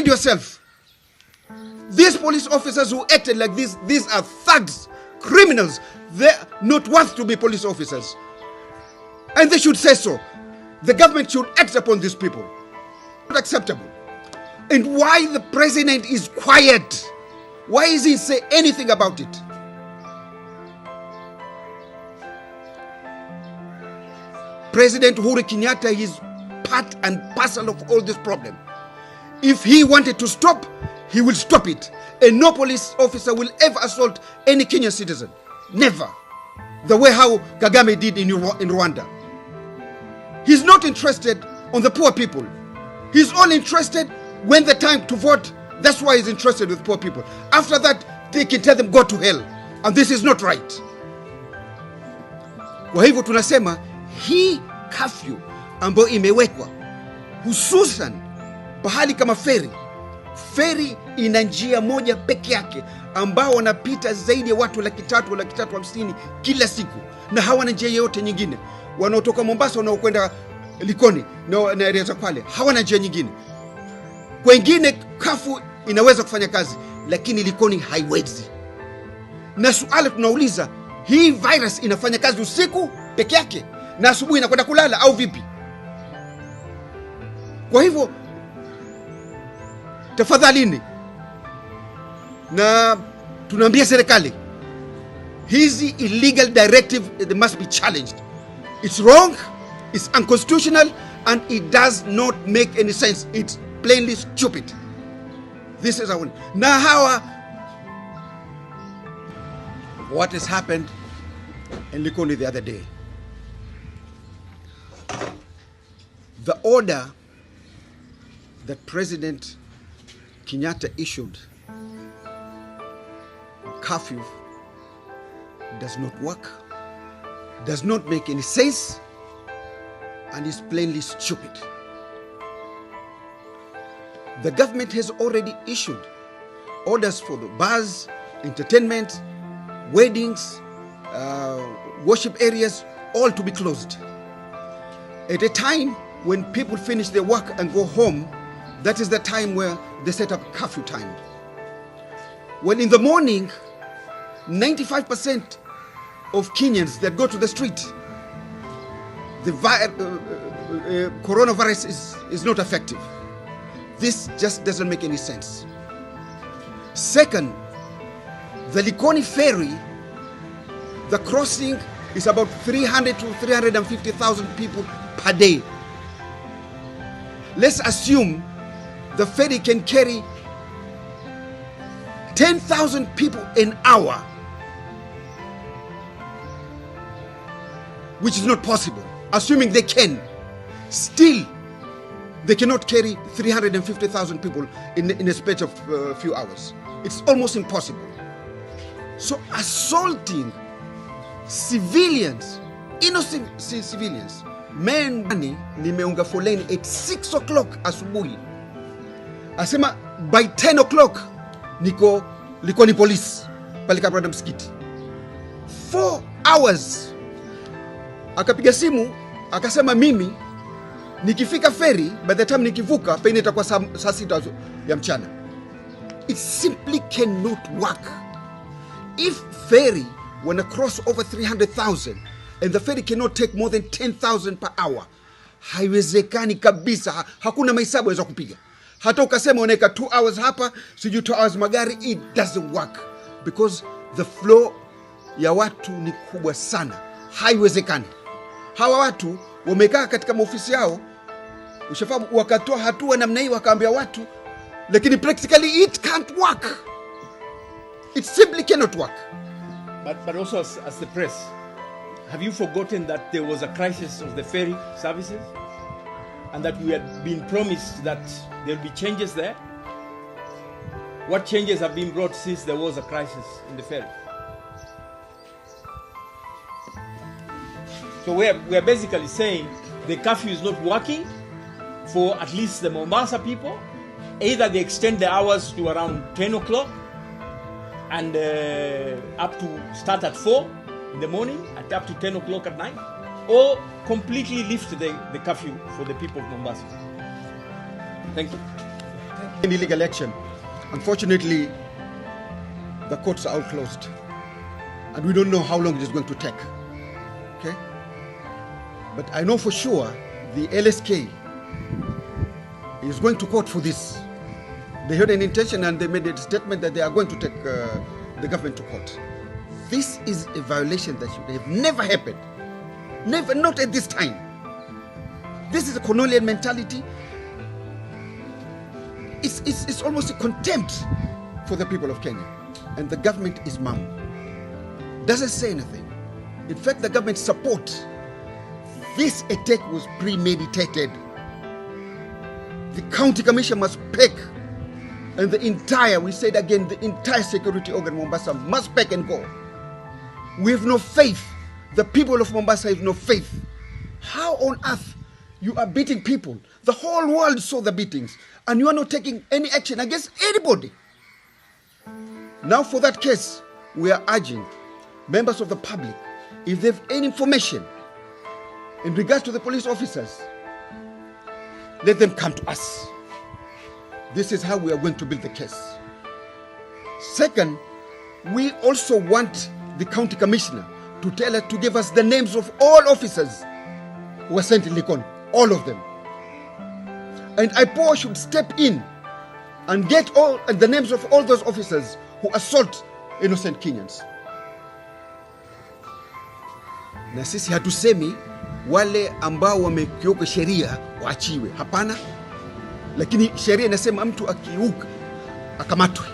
Remind yourself, these police officers who acted like this, these are thugs, criminals. They're not worth to be police officers. And they should say so. The government should act upon these people. Not acceptable. And why the president is quiet? Why is he say anything about it? President Uhuru Kenyatta is part and parcel of all this problem. If he wanted to stop, he will stop it. And no police officer will ever assault any Kenyan citizen. Never. The way how Kagame did in Rwanda. He's not interested on the poor people. He's only interested when the time to vote. That's why he's interested with poor people. After that, they can tell them go to hell. And this is not right. Kwa hivyo tunasema hii curfew ambayo imewekwa hususan pahali kama feri. Feri ina njia moja peke yake ambao wanapita zaidi ya watu 350,000 kila siku, na hawana njia yoyote nyingine. Wanaotoka Mombasa wanaokwenda Likoni na area za Kwale hawana njia nyingine. Kwengine kafu inaweza kufanya kazi, lakini Likoni haiwezi. Na suala tunauliza, hii virus inafanya kazi usiku peke yake na asubuhi inakwenda kulala au vipi? Kwa hivyo tafadhalini, na tunaambia serikali, hizi illegal directive, they must be challenged. It's wrong, it's unconstitutional, and it does not make any sense. It's plainly stupid. This is our now what has happened in Likoni the other day. The order that President Kenyatta issued, curfew, does not work, does not make any sense, and is plainly stupid. The government has already issued orders for the bars, entertainment, weddings, worship areas, all to be closed. At a time when people finish their work and go home, that is the time where they set up curfew time. When in the morning, 95% of Kenyans that go to the street, the coronavirus is not effective. This just doesn't make any sense. Second, the Likoni ferry, the crossing is about 300 to 350,000 people per day. Let's assume the ferry can carry 10,000 people an hour, which is not possible. Assuming they can, still they cannot carry 350,000 people in a space of a few hours. It's almost impossible. So assaulting civilians, innocent civilians, men, nimeunga foleni at 6 o'clock asubuhi. Asema by 10 o'clock niko Likoni police pale kabla msikiti. 4 hours. Akapiga simu akasema mimi nikifika ferry, by the time nikivuka pengine itakuwa saa 6 ya mchana. It simply cannot work. If ferry wanna cross over 300,000 and the ferry cannot take more than 10,000 per hour, haiwezekani kabisa. Hakuna mahesabu yaweza kupiga. Hata ukasema unaweka 2 hours hapa, sijui 2 hours magari, it doesn't work because the flow ya watu ni kubwa sana. Haiwezekani. Hawa watu wamekaa katika maofisi yao, ushafahamu, wakatoa hatua namna hii wakaambia watu, lakini practically it can't work. It simply cannot work. But also as the press, have you forgotten that there was a crisis of the ferry services and that we had been promised that there will be changes there? What changes have been brought since there was a crisis in the ferry? So we are basically saying the curfew is not working for at least the Mombasa people. Either they extend the hours to around 10 o'clock and up to start at 4 in the morning and up to 10 o'clock at night, or completely lift the curfew for the people of Mombasa. Thank you. An illegal action. Unfortunately, the courts are all closed, and we don't know how long it is going to take. Okay, but I know for sure the LSK is going to court for this. They had an intention and they made a statement that they are going to take the government to court. This is a violation that should have never happened. Never, not at this time. This is a colonial mentality. It's almost a contempt for the people of Kenya. And the government is mum. Doesn't say anything. In fact, the government supports. This attack was premeditated. The county commission must pack, and the entire security organ Mombasa must pack and go. We have no faith. The people of Mombasa have no faith. How on earth you are beating people? The whole world saw the beatings, and you are not taking any action against anybody. Now for that case, we are urging members of the public, if they have any information in regards to the police officers, let them come to us. This is how we are going to build the case. Second, we also want the county commissioner to give us the names of all officers who were sent in Likon, all of them. And IPOA should step in and get the names of all those officers who assault innocent Kenyans. Na sisi hatusemi wale ambao wamekiuka sheria waachiwe, hapana. Lakini sheria inasema mtu akiuka akamatwe,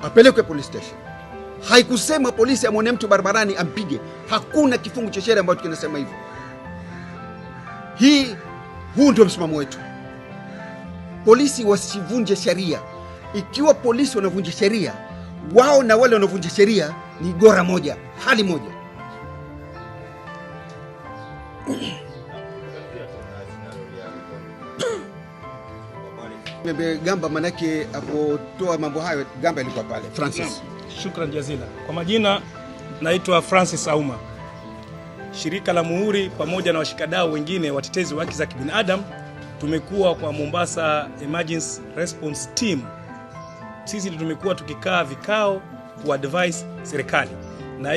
apelekwe police station. Haikusema polisi amwone mtu barabarani ampige. Hakuna kifungu cha sheria ambacho kinasema hivyo. Huu ndio msimamo wetu. Polisi wasivunje sheria. Ikiwa polisi wanavunja sheria, wao na wale wanavunja sheria ni gora moja, hali moja. Gamba manake apotoa mambo hayo, Gamba ilikuwa pale. Francis. Shukran jazila. Kwa majina naitwa Francis Auma. Shirika la Muhuri pamoja na washikadau wengine watetezi wa haki za kibinadamu tumekuwa kwa Mombasa Emergency Response Team. Sisi tumekuwa tukikaa vikao kuadvise serikali. Na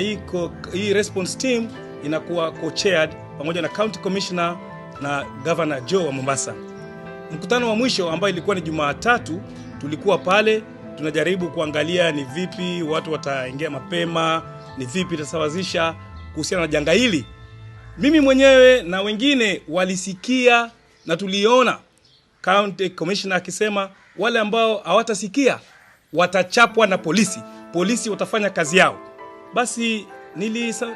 hii response team inakuwa co-chaired pamoja na County Commissioner na Governor Joe wa Mombasa. Mkutano wa mwisho ambao ilikuwa ni Jumatatu, tulikuwa pale tunajaribu kuangalia ni vipi watu wataingia mapema, ni vipi tutasawazisha kuhusiana na janga hili. Mimi mwenyewe na wengine walisikia na tuliona County Commissioner akisema wale ambao hawatasikia watachapwa na polisi. Polisi watafanya kazi yao. Basi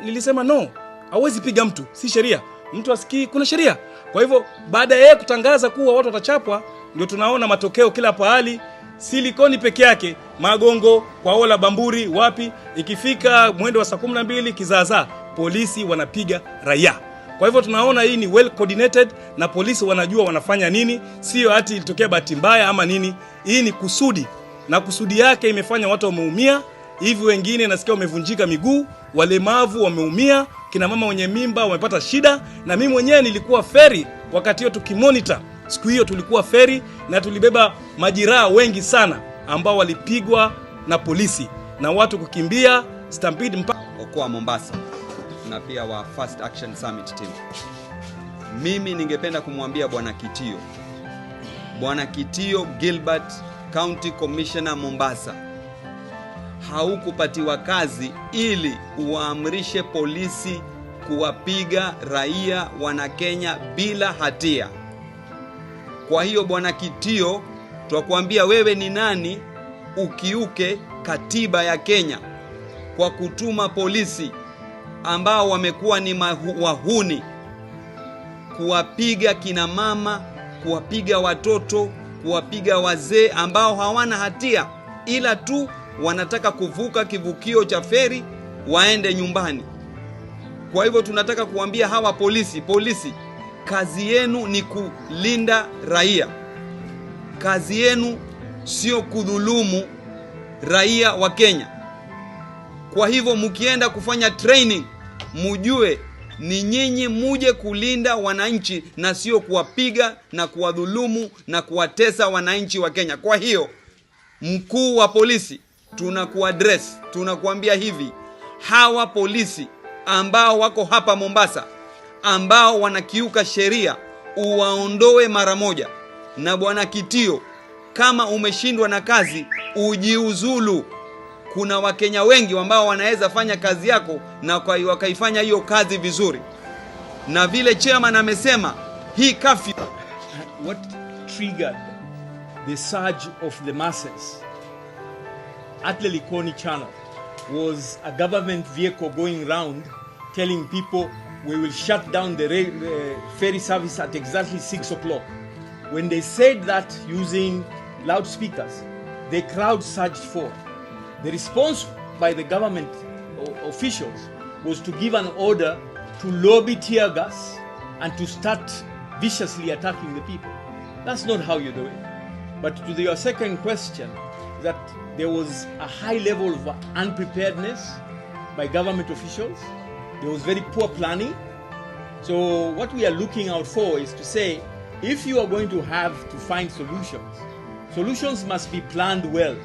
nilisema no, hawezi piga mtu, si sheria. Mtu asikii kuna sheria. Kwa hivyo baada ya kutangaza kuwa watu watachapwa, ndio tunaona matokeo kila pahali. Si Likoni peke yake, Magongo, Kwaola, Bamburi, wapi, ikifika mwendo wa saa 12 kizaazaa, polisi wanapiga raia. Kwa hivyo tunaona hii ni well coordinated na polisi wanajua wanafanya nini, sio ati ilitokea bahati mbaya ama nini. Hii ni kusudi, na kusudi yake imefanya watu wameumia. Hivi wengine nasikia wamevunjika miguu, walemavu wameumia, kina mama wenye mimba wamepata shida. Na mimi mwenyewe nilikuwa feri wakati hiyo tukimonitor. Siku hiyo tulikuwa feri na tulibeba majiraha wengi sana ambao walipigwa na polisi na watu kukimbia stampede mpaka Okoa Mombasa na pia wa First Action Summit team. Mimi ningependa kumwambia Bwana Kitio Gilbert, County Commissioner Mombasa, haukupatiwa kazi ili uamrishe polisi kuwapiga raia wana Kenya bila hatia. Kwa hiyo Bwana Kitio, twakuambia wewe ni nani ukiuke katiba ya Kenya kwa kutuma polisi ambao wamekuwa ni wahuni kuwapiga kina mama, kuwapiga watoto, kuwapiga wazee ambao hawana hatia, ila tu wanataka kuvuka kivukio cha feri waende nyumbani. Kwa hivyo tunataka kuambia hawa polisi, kazi yenu ni kulinda raia. Kazi yenu sio kudhulumu raia wa Kenya. Kwa hivyo mkienda kufanya training, mujue ni nyinyi muje kulinda wananchi na sio kuwapiga na kuwadhulumu na kuwatesa wananchi wa Kenya. Kwa hiyo mkuu wa polisi, tunakuaddress, tunakuambia hivi, hawa polisi ambao wako hapa Mombasa ambao wanakiuka sheria uwaondoe mara moja. Na bwana Kitio, kama umeshindwa na kazi ujiuzulu. Kuna Wakenya wengi ambao wanaweza fanya kazi yako na wakaifanya hiyo kazi vizuri. Na vile chairman amesema, hii curfew, what triggered the surge of the masses at the Likoni Channel was a government vehicle going round telling people we will shut down the ferry service at exactly 6 o'clock. When they said that using loudspeakers, the crowd surged forward. The response by the government officials was to give an order to lobby tear gas and to start viciously attacking the people. That's not how you do it. But to your second question, that there was a high level of unpreparedness by government officials. There was very poor planning. So what we are looking out for is to say, if you are going to have to find solutions, solutions must be planned well.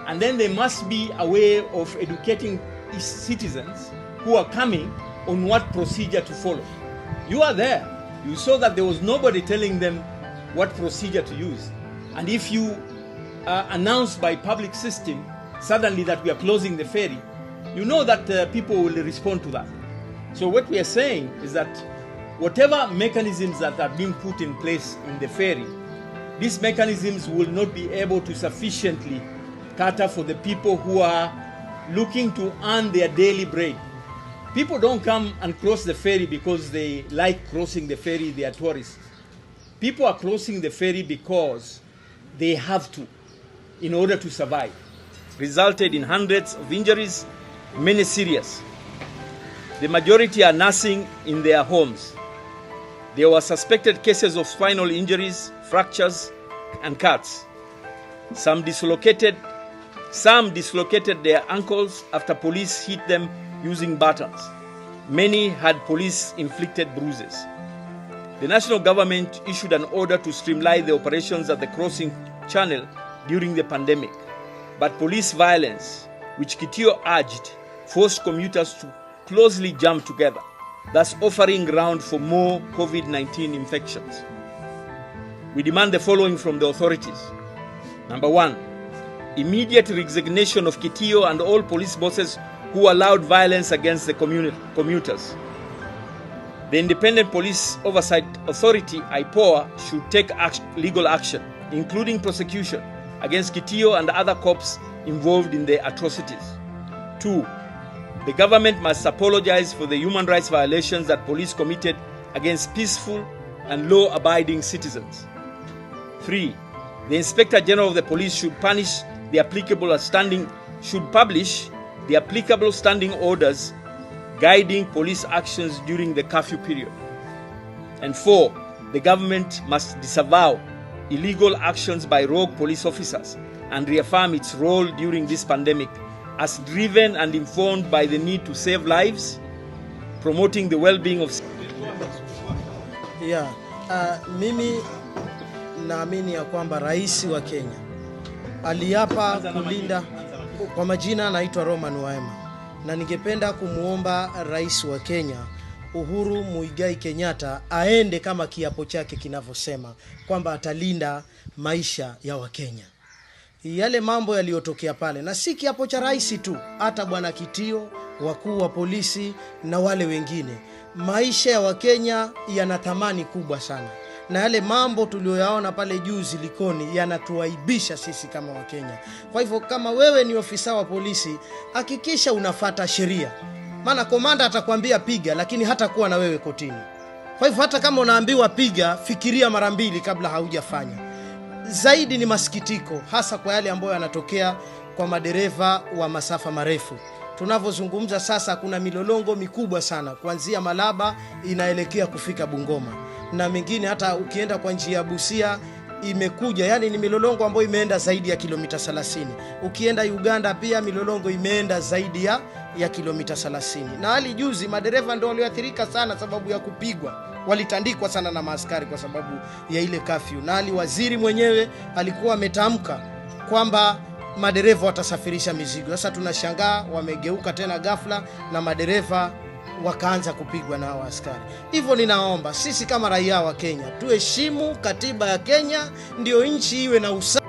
And then they must be a way of educating citizens who are coming on what procedure to follow. You are there. You saw that there was nobody telling them what procedure to use. And if you announce by public system suddenly that we are closing the ferry, you know that people will respond to that. So what we are saying is that whatever mechanisms that are being put in place in the ferry, these mechanisms will not be able to sufficiently cater for the people who are looking to earn their daily bread. People don't come and cross the ferry because they like crossing the ferry, they are tourists. People are crossing the ferry because they have to, in order to survive. Resulted in hundreds of injuries, many serious. The majority are nursing in their homes. There were suspected cases of spinal injuries, fractures, and cuts. Some dislocated their ankles after police hit them using batons. Many had police-inflicted bruises. The national government issued an order to streamline the operations at the crossing channel during the pandemic. But police violence, which Kitio urged, forced commuters to closely jam together, thus offering ground for more COVID-19 infections. We demand the following from the authorities. Number 1, immediate resignation of Kitio and all police bosses who allowed violence against the commuters. The Independent Police Oversight Authority, IPOA, should take legal action, including prosecution, against Kitio and other cops involved in the atrocities. 2, the government must apologize for the human rights violations that police committed against peaceful and law-abiding citizens. 3, the Inspector General of the Police should publish the applicable standing orders guiding police actions during the curfew period. And 4, the government must disavow illegal actions by rogue police officers and reaffirm its role during this pandemic as driven and informed by the need to save lives, promoting the well-being of... Mimi naamini ya kwamba rais wa Kenya aliapa kulinda. Kwa majina naitwa Roman Waema, na ningependa kumuomba rais wa Kenya Uhuru Muigai Kenyatta aende kama kiapo chake kinavyosema kwamba atalinda maisha ya Wakenya. Yale mambo yaliyotokea pale, na si kiapo cha rais tu, hata bwana Kitio, wakuu wa polisi na wale wengine, maisha ya Wakenya yana thamani kubwa sana. Na yale mambo tuliyoyaona pale juzi Likoni yanatuaibisha sisi kama Wakenya. Kwa hivyo kama wewe ni ofisa wa polisi, hakikisha unafuata sheria. Maana komanda atakwambia piga, lakini hata kuwa na wewe kotini. Kwa hivyo hata kama unaambiwa piga, fikiria mara mbili kabla haujafanya. Zaidi ni masikitiko, hasa kwa yale ambayo yanatokea kwa madereva wa masafa marefu. Tunavyozungumza sasa kuna milolongo mikubwa sana kuanzia Malaba inaelekea kufika Bungoma, na mengine hata ukienda kwa njia ya Busia imekuja, yani ni milolongo ambayo imeenda zaidi ya kilomita 30. Ukienda Uganda pia milolongo imeenda zaidi ya kilomita 30. Na hali juzi madereva ndio walioathirika sana sababu ya kupigwa, walitandikwa sana na maaskari kwa sababu ya ile curfew. Na hali waziri mwenyewe alikuwa ametamka kwamba madereva watasafirisha mizigo. Sasa tunashangaa wamegeuka tena ghafla na madereva wakaanza kupigwa na hao askari. Hivyo ninaomba sisi kama raia wa Kenya tuheshimu katiba ya Kenya, ndio nchi iwe na usawa.